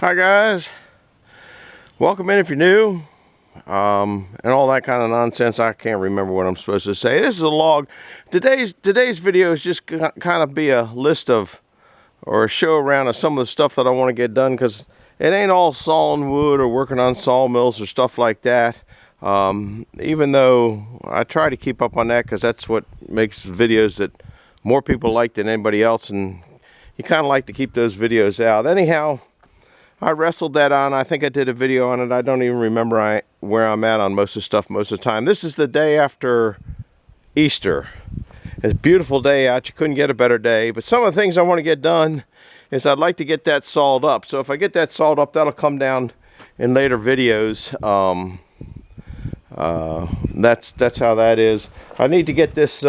Hi guys, welcome in if you're new, and all that kind of nonsense. I can't remember what I'm supposed to say. This is a log. Today's video is just kind of be a list of, or a show around of some of the stuff that I want to get done, because it ain't all sawing wood or working on sawmills or stuff like that. Even though I try to keep up on that, because that's what makes videos that more people like than anybody else, and you kind of like to keep those videos out. Anyhow, I wrestled that on. I think I did a video on it. I don't even remember where I'm at on most of the stuff most of the time. This is the day after Easter. It's a beautiful day out. You couldn't get a better day. But some of the things I want to get done is I'd like to get that sawed up. So if I get that sawed up, that'll come down in later videos. That's how that is. I need to get this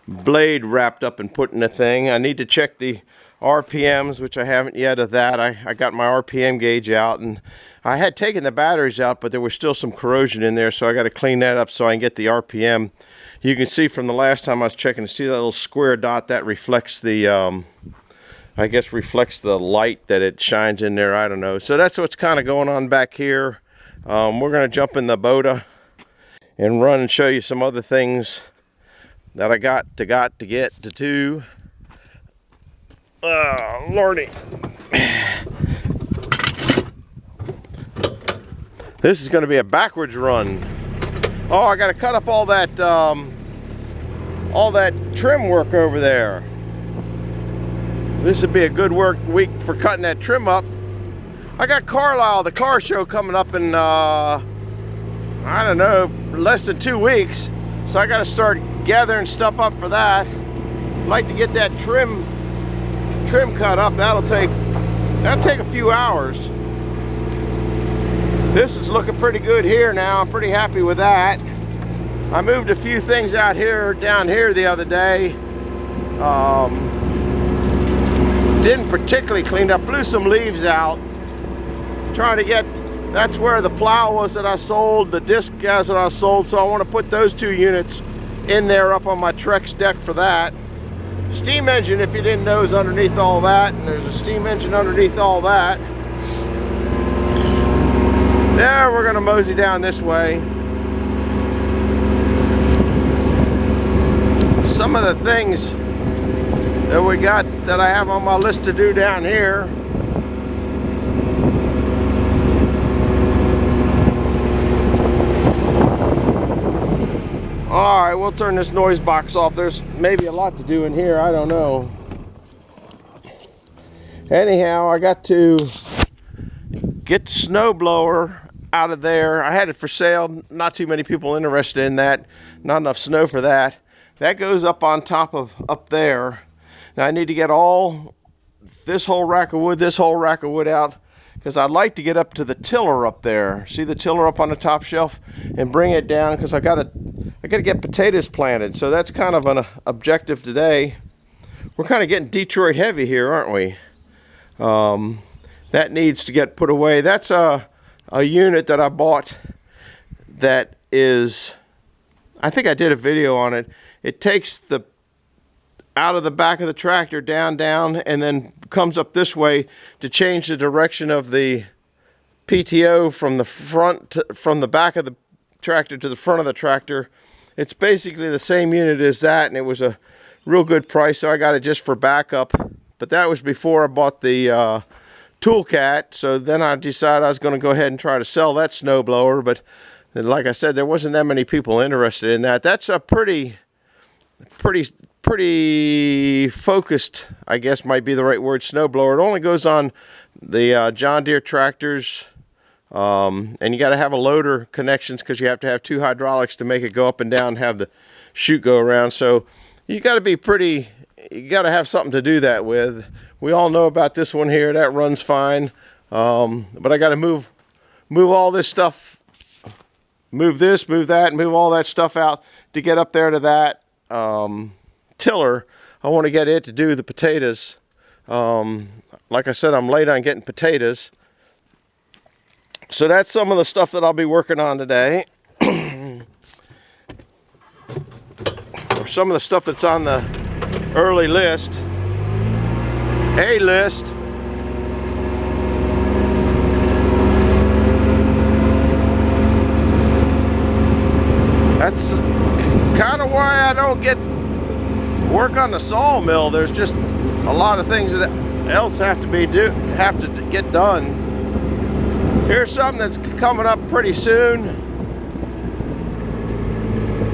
blade wrapped up and put in a thing. I need to check the RPMs, which I haven't yet of that. I got my RPM gauge out, and I had taken the batteries out, but there was still some corrosion in there, so I got to clean that up so I can get the RPM. You can see from the last time I was checking, see that little square dot that reflects the I guess reflects the light that it shines in there. I don't know. So that's what's kind of going on back here. We're going to jump in the Boda and run and show you some other things that I got to get to do. Lordy. This is going to be a backwards run. Oh, I got to cut up all that trim work over there. This would be a good week for cutting that trim up. I got Carlisle, the car show, coming up in I don't know, less than 2 weeks. So I got to start gathering stuff up for that. I'd like to get that trim cut up. That'll take a few hours. This is looking pretty good here now. I'm pretty happy with that. I moved a few things down here the other day. Didn't particularly clean up. Blew some leaves out. Trying to get, that's where the plow was that I sold, the disc guys that I sold, so I want to put those 2 units in there up on my Trex deck for that. Steam engine, if you didn't know, is underneath all that, and there's a steam engine underneath all that. There, we're going to mosey down this way. Some of the things that we got that I have on my list to do down here. Alright, we'll turn this noise box off. There's maybe a lot to do in here, I don't know. Anyhow, I got to get the snowblower out of there. I had it for sale, not too many people interested in that. Not enough snow for that. That goes up on top of up there. Now I need to get this whole rack of wood out, because I'd like to get up to the tiller up there. See the tiller up on the top shelf, and bring it down, because I gotta get potatoes planted. So that's kind of an objective today. We're kind of getting Detroit heavy here, aren't we? That needs to get put away. That's a unit that I bought that is, I think I did a video on it. It takes out of the back of the tractor down, and then comes up this way to change the direction of the PTO from the back of the tractor to the front of the tractor. It's basically the same unit as that, and it was a real good price, so I got it just for backup. But that was before I bought the Toolcat, so then I decided I was going to go ahead and try to sell that snowblower. But like I said, there wasn't that many people interested in that. That's a pretty focused, I guess might be the right word, snowblower. It only goes on the John Deere tractors, and you got to have a loader connections, because you have to have 2 hydraulics to make it go up and down and have the chute go around. So you got to have something to do that with. We all know about this one here. That runs fine, but I got to move all this stuff, move this, move that, and move all that stuff out to get up there to that tiller. I want to get it to do the potatoes. Like I said, I'm late on getting potatoes. So that's some of the stuff that I'll be working on today. Or some of the stuff that's on the early list. A list. that's kind of why I don't get work on the sawmill. There's just a lot of things that else have to get done. Here's something that's coming up pretty soon.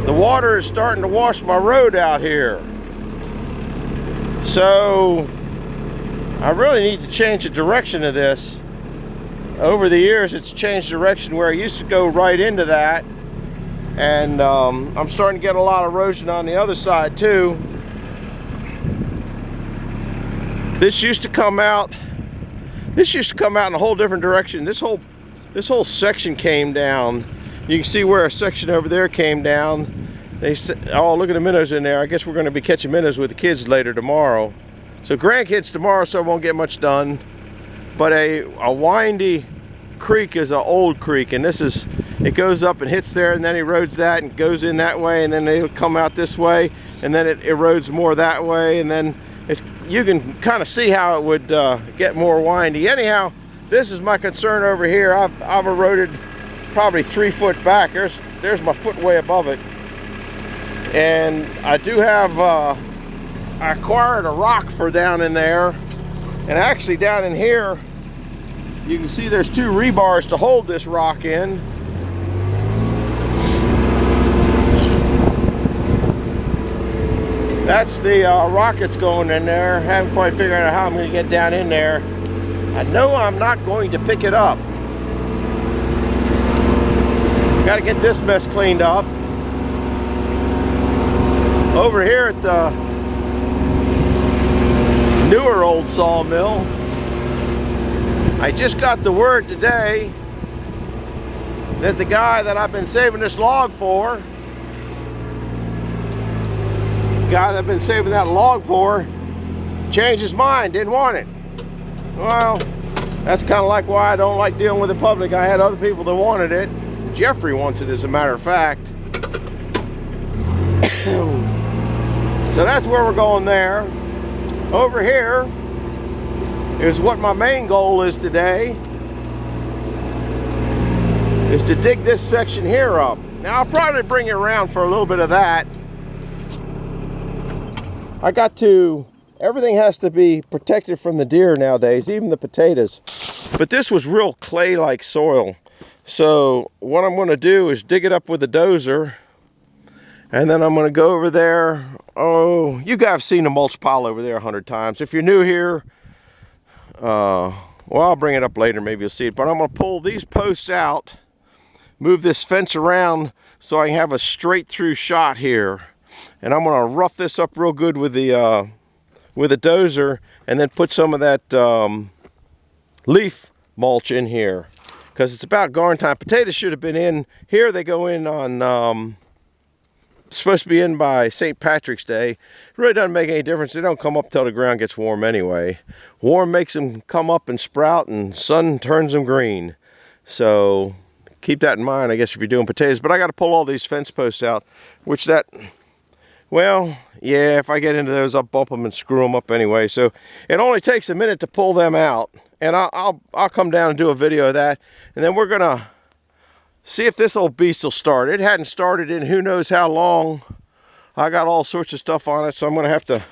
The water is starting to wash my road out here. So I really need to change the direction of this. Over the years it's changed direction where I used to go right into that, and I'm starting to get a lot of erosion on the other side too. This used to come out in a whole different direction. This whole section came down. You can see where a section over there came down. They said, oh, look at the minnows in there. I guess we're going to be catching minnows with the kids later tomorrow. So grandkids tomorrow, so I won't get much done. But a windy creek is an old creek, and it goes up and hits there, and then erodes that and goes in that way, and then it'll come out this way, and then it erodes more that way, and then you can kind of see how it would get more windy. Anyhow, this is my concern over here. I've eroded probably 3 foot back. There's my foot way above it. And I do have, I acquired a rock for down in there. And actually down in here, you can see there's 2 rebars to hold this rock in. That's the rock that's going in there. Haven't quite figured out how I'm going to get down in there. I know I'm not going to pick it up. Got to get this mess cleaned up. Over here at the newer old sawmill, I just got the word today that the guy that I've been saving this log for, changed his mind, didn't want it. Well, that's kind of like why I don't like dealing with the public. I had other people that wanted it. Jeffrey wants it, as a matter of fact. So that's where we're going there. Over here is what my main goal is today, is to dig this section here up. Now I'll probably bring you around for a little bit of that. Everything has to be protected from the deer nowadays, even the potatoes. But this was real clay-like soil. So what I'm going to do is dig it up with a dozer, and then I'm going to go over there. Oh, you guys have seen the mulch pile over there 100 times. If you're new here, well, I'll bring it up later, maybe you'll see it. But I'm going to pull these posts out, move this fence around so I can have a straight through shot here. And I'm going to rough this up real good with a dozer, and then put some of that leaf mulch in here, because it's about garden time. Potatoes should have been in here. They go in on supposed to be in by St. Patrick's Day. It really doesn't make any difference. They don't come up till the ground gets warm anyway. Warm makes them come up and sprout, and sun turns them green. So keep that in mind, I guess, if you're doing potatoes. But I got to pull all these fence posts out, which well, yeah, if I get into those, I'll bump them and screw them up anyway. So it only takes a minute to pull them out, and I'll come down and do a video of that, and then we're gonna see if this old beast will start. It hadn't started in who knows how long. I got all sorts of stuff on it, so I'm gonna have to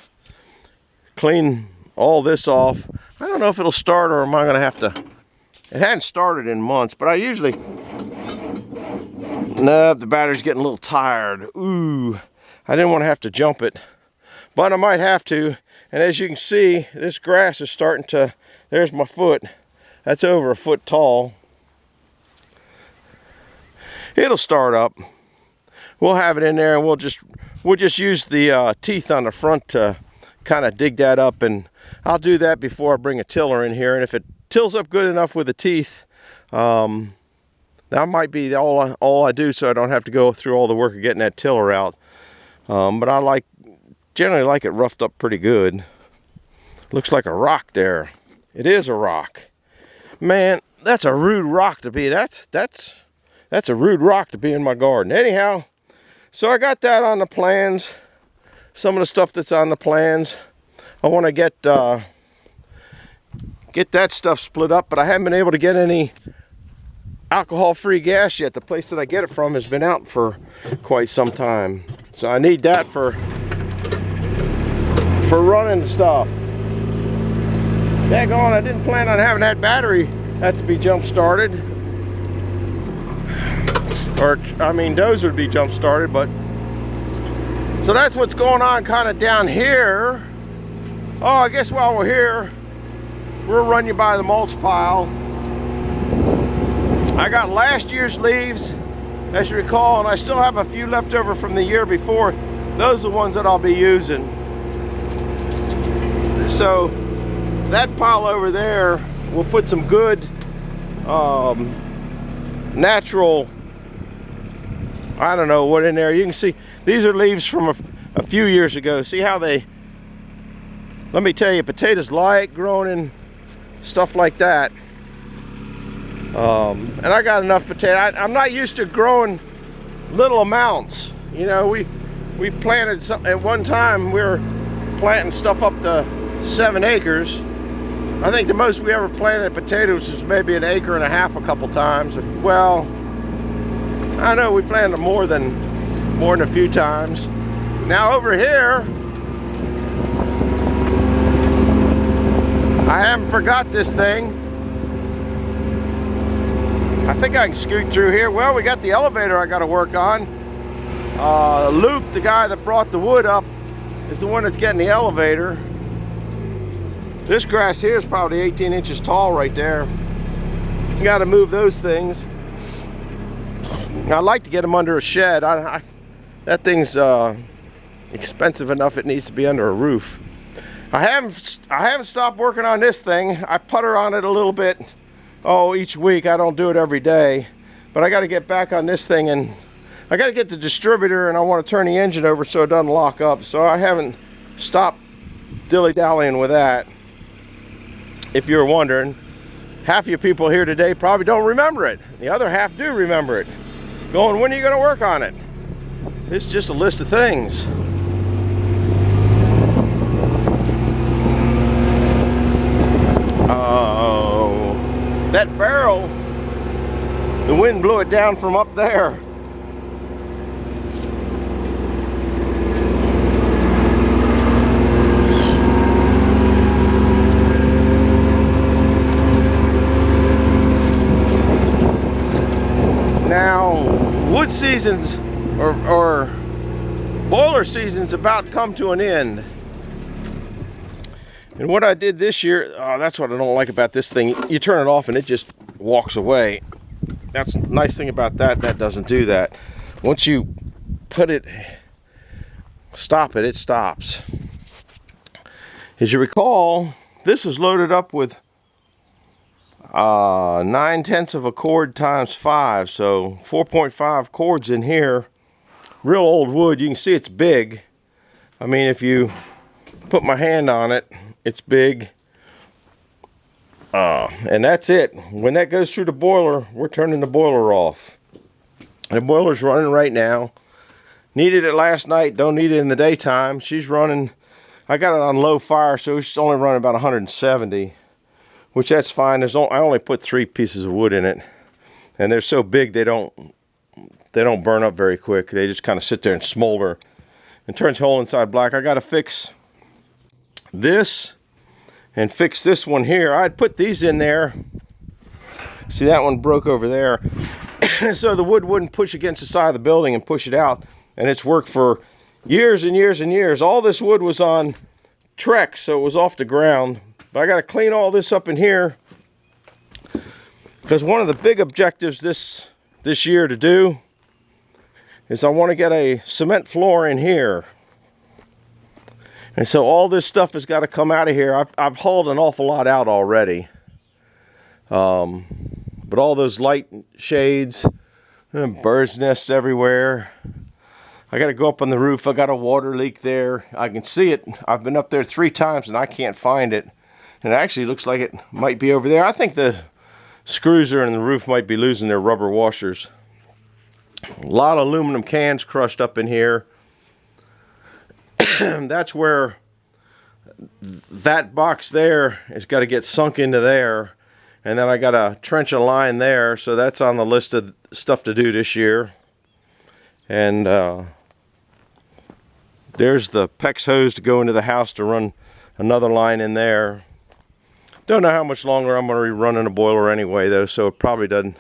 clean all this off. I don't know if it'll start, or am I gonna have to. It hadn't started in months, but I usually. No, the battery's getting a little tired. Ooh. I didn't want to have to jump it, but I might have to. And as you can see, this grass is starting to, there's my foot. That's over a foot tall. It'll start up. We'll have it in there, and we'll just use the teeth on the front to kind of dig that up, and I'll do that before I bring a tiller in here. And if it tills up good enough with the teeth, that might be all I do, so I don't have to go through all the work of getting that tiller out. But I generally like it roughed up pretty good. Looks like a rock there. It is a rock. Man, that's a rude rock to be. That's a rude rock to be in my garden. Anyhow, so I got that on the plans. Some of the stuff that's on the plans. I want to get that stuff split up, but I haven't been able to get any alcohol-free gas yet. The place that I get it from has been out for quite some time. So I need that for running stuff. Daggone, I didn't plan on having that battery have to be jump started. Or, I mean, those would be jump started, but. So that's what's going on kind of down here. Oh, I guess while we're here, we'll run you by the mulch pile. I got last year's leaves, as you recall, and I still have a few left over from the year before. Those are the ones that I'll be using. So that pile over there, we'll put some good natural, I don't know what in there. You can see these are leaves from a few years ago. See how they, let me tell you, potatoes like growing in stuff like that. And I got enough potato. I'm not used to growing little amounts. You know, we planted some, at one time we were planting stuff up to 7 acres. I think the most we ever planted potatoes was maybe 1.5 acres a couple times. Well, I know we planted more than a few times. Now over here, I haven't forgot this thing. I think I can scoot through here. Well, we got the elevator I got to work on. Luke, the guy that brought the wood up, is the one that's getting the elevator. This grass here is probably 18 inches tall right there. You got to move those things. I'd like to get them under a shed. That thing's expensive enough. It needs to be under a roof. I haven't stopped working on this thing. I putter on it a little bit. Oh, each week. I don't do it every day, but I got to get back on this thing, and I got to get the distributor, and I want to turn the engine over so it doesn't lock up. So I haven't stopped dilly-dallying with that. If you're wondering, half of you people here today probably don't remember it. The other half do remember it. Going, when are you going to work on it? It's just a list of things. Oh, that barrel, the wind blew it down from up there. Now, wood seasons or boiler season's about to come to an end. And what I did this year, oh, that's what I don't like about this thing. You turn it off and it just walks away. That's the nice thing about that. That doesn't do that. Once you put it, stop it, it stops. As you recall, this is loaded up with 9/10 of a cord times 5, so 4.5 cords in here. Real old wood. You can see it's big. I mean, if you put my hand on it, it's big. And that's it. When that goes through the boiler, we're turning the boiler off. The boiler's running right now. Needed it last night, don't need it in the daytime. She's running, I got it on low fire, so it's only running about 170, which that's fine. I only put 3 pieces of wood in it, and they're so big they don't burn up very quick. They just kind of sit there and smolder and turns whole inside black. I got to fix this and fix this one here. I'd put these in there. See, that one broke over there. So the wood wouldn't push against the side of the building and push it out. And it's worked for years and years and years. All this wood was on Trex, so it was off the ground. But I got to clean all this up in here, because one of the big objectives this year to do is I want to get a cement floor in here. And so all this stuff has got to come out of here. I've hauled an awful lot out already. But all those light shades, and birds' nests everywhere. I got to go up on the roof. I got a water leak there. I can see it. I've been up there 3 times and I can't find it. And it actually looks like it might be over there. I think the screws are in the roof might be losing their rubber washers. A lot of aluminum cans crushed up in here. That's where that box there has got to get sunk into there. And then I got to trench a line there, so that's on the list of stuff to do this year. And there's the PEX hose to go into the house to run another line in there. Don't know how much longer I'm going to be running a boiler anyway, though, so it probably doesn't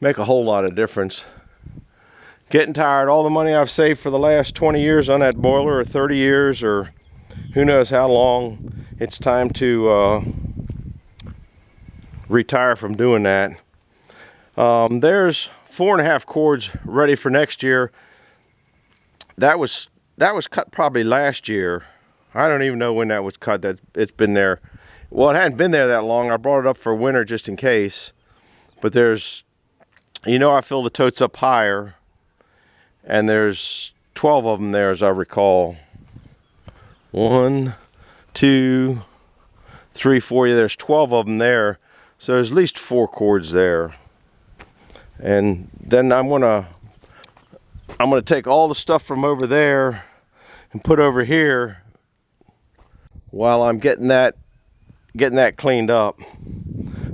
make a whole lot of difference. Getting tired. All the money I've saved for the last 20 years on that boiler, or 30 years, or who knows how long, it's time to retire from doing that. There's 4.5 cords ready for next year. That was cut probably last year. I don't even know when that was cut. It's been there. Well, it hadn't been there that long. I brought it up for winter just in case. But there's, I fill the totes up higher, and there's 12 of them there, as I recall. 1, 2, 3, 4. Yeah, there's 12 of them there. So there's at least 4 cords there. And then I'm gonna take all the stuff from over there and put over here while I'm getting that cleaned up.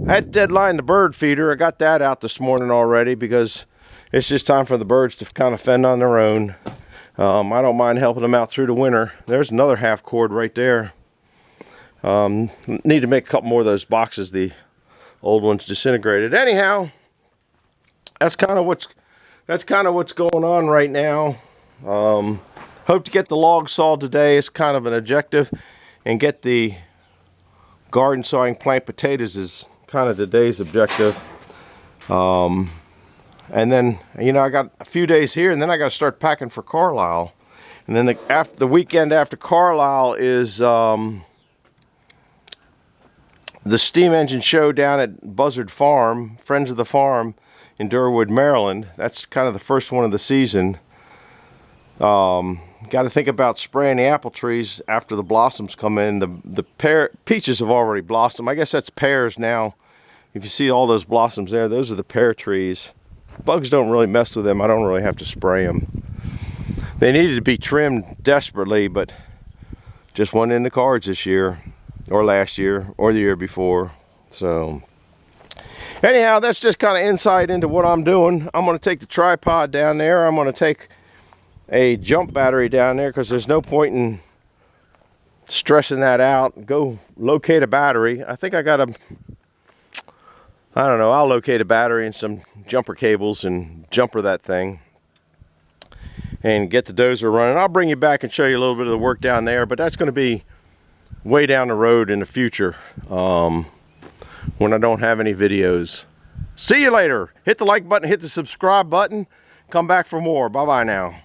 I had to deadline the bird feeder. I got that out this morning already because it's just time for the birds to kind of fend on their own. I don't mind helping them out through the winter. There's another 1/2 cord right there. Need to make a couple more of those boxes. The old ones disintegrated. Anyhow, that's kind of what's going on right now. Hope to get the log sawed today. It's kind of an objective, and get the garden so I can plant potatoes is kind of today's objective. And then, I got a few days here, and then I got to start packing for Carlisle. And then the weekend after Carlisle is the steam engine show down at Buzzard Farm, Friends of the Farm in Durwood, Maryland. That's kind of the first one of the season. Got to think about spraying the apple trees after the blossoms come in. The peaches have already blossomed. I guess that's pears now. If you see all those blossoms there, those are the pear trees. Bugs don't really mess with them. I don't really have to spray them. They needed to be trimmed desperately, but just wasn't in the cards this year, or last year, or the year before. So anyhow, that's just kind of insight into what I'm doing. I'm going to take the tripod down there. I'm going to take a jump battery down there because there's no point in stressing that out. Go locate a battery. I think I got I'll locate a battery and some jumper cables and jumper that thing and get the dozer running. I'll bring you back and show you a little bit of the work down there, but that's going to be way down the road in the future when I don't have any videos. See you later. Hit the like button, hit the subscribe button. Come back for more. Bye-bye now.